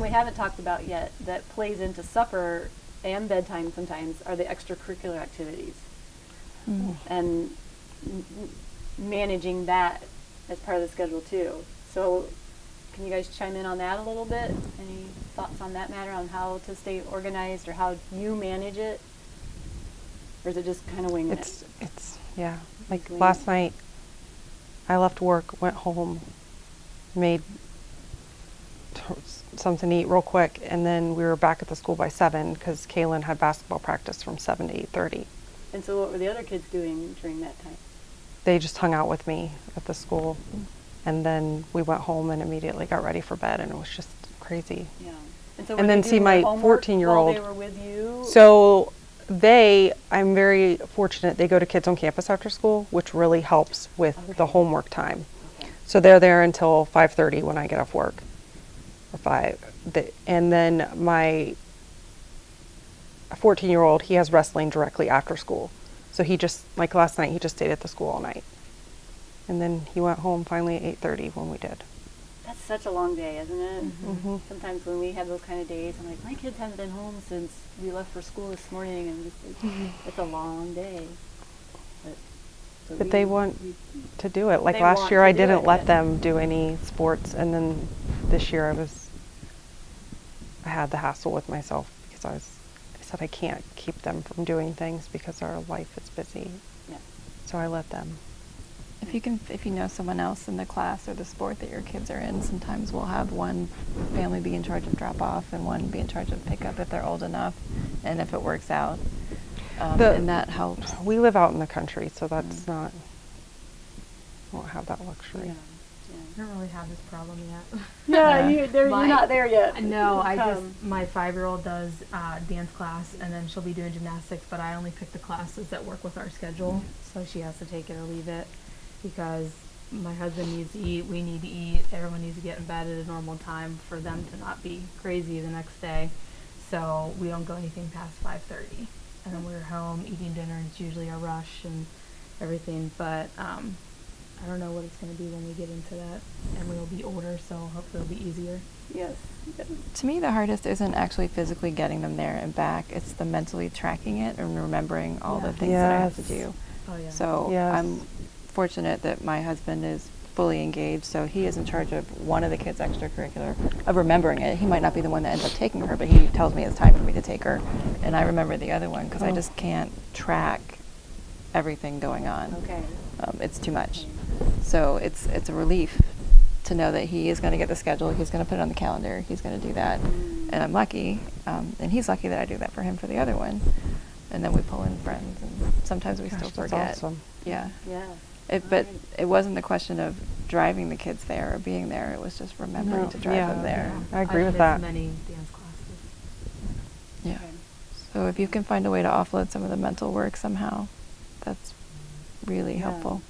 we haven't talked about yet that plays into supper and bedtime sometimes are the extracurricular activities. And managing that as part of the schedule too. So can you guys chime in on that a little bit? Any thoughts on that matter, on how to stay organized or how you manage it? Or is it just kind of winging it? Yeah. Like Winging last it. night, I left work, went home, made something to eat real quick, and then we were back at the school by 7 because Kaylin had basketball practice from 7 to 8:30. And so what were the other kids doing during that time? They just hung out with me at the school, and then we went home and immediately got ready for bed, and it was just crazy. Yeah. And so And were then they see doing my their homework 14-year-old. while they were with you? So I'm very fortunate, they go to Kids on Campus after school, which really helps with the homework time. Okay. So they're there until 5:30 when I get off work, or 5. And then my 14-year-old, he has wrestling directly after school. So he just, like last night, he just stayed at the school all night. And then he went home finally at 8:30 when we did. That's such a long day, isn't it? Mm-hmm. Sometimes when we have those kind of days, I'm like, my kids haven't been home since we left for school this morning, and just, it's a long day. But they want to do it. Like They last want year, to I do didn't it, let yeah. them do any sports, and then this year I had the hassle with myself because I said I can't keep them from doing things because our life is busy. Yeah. So I let them. If you know someone else in the class or the sport that your kids are in, sometimes we'll have one family be in charge of drop off and one be in charge of pick up if they're old enough, and if it works out, and that helps. We live out in the country, so that's not, won't have that luxury. Yeah. I don't really have this problem yet. Yeah, you're not there yet. No, I Come. just, my 5-year-old does dance class, and then she'll be doing gymnastics, but I only pick the classes that work with our schedule, so she has to take it or leave it, because my husband needs to eat, we need to eat, everyone needs to get in bed at a normal time for them to not be crazy the next day, so we don't go anything past 5:30, and then we're home eating dinner, and it's usually a rush and everything, but I don't know what it's going to be when we get into that, and we'll be older, so hopefully it'll be easier. Yes. To me, the hardest isn't actually physically getting them there and back. It's the mentally tracking it and remembering all the things that I have to do. Oh, yeah. So Yes. I'm fortunate that my husband is fully engaged, so he is in charge of one of the kids' extracurricular, of remembering it. He might not be the one that ends up taking her, but he tells me it's time for me to take her, and I remember the other one because I just can't track everything going on. Okay. It's too much. So it's a relief to know that he is going to get the schedule, he's going to put it on the calendar, he's going to do that, and I'm lucky, and he's lucky that I do that for him for the other one, and then we pull in friends, and sometimes we still Gosh, that's forget. awesome. Yeah. Yeah. But it wasn't the question of driving the kids there or being there, it was just remembering No, to drive yeah. them there. I agree with missed that. many dance classes. Yeah. Okay. So if you can find a way to offload some of the mental work somehow, that's really Yeah. helpful.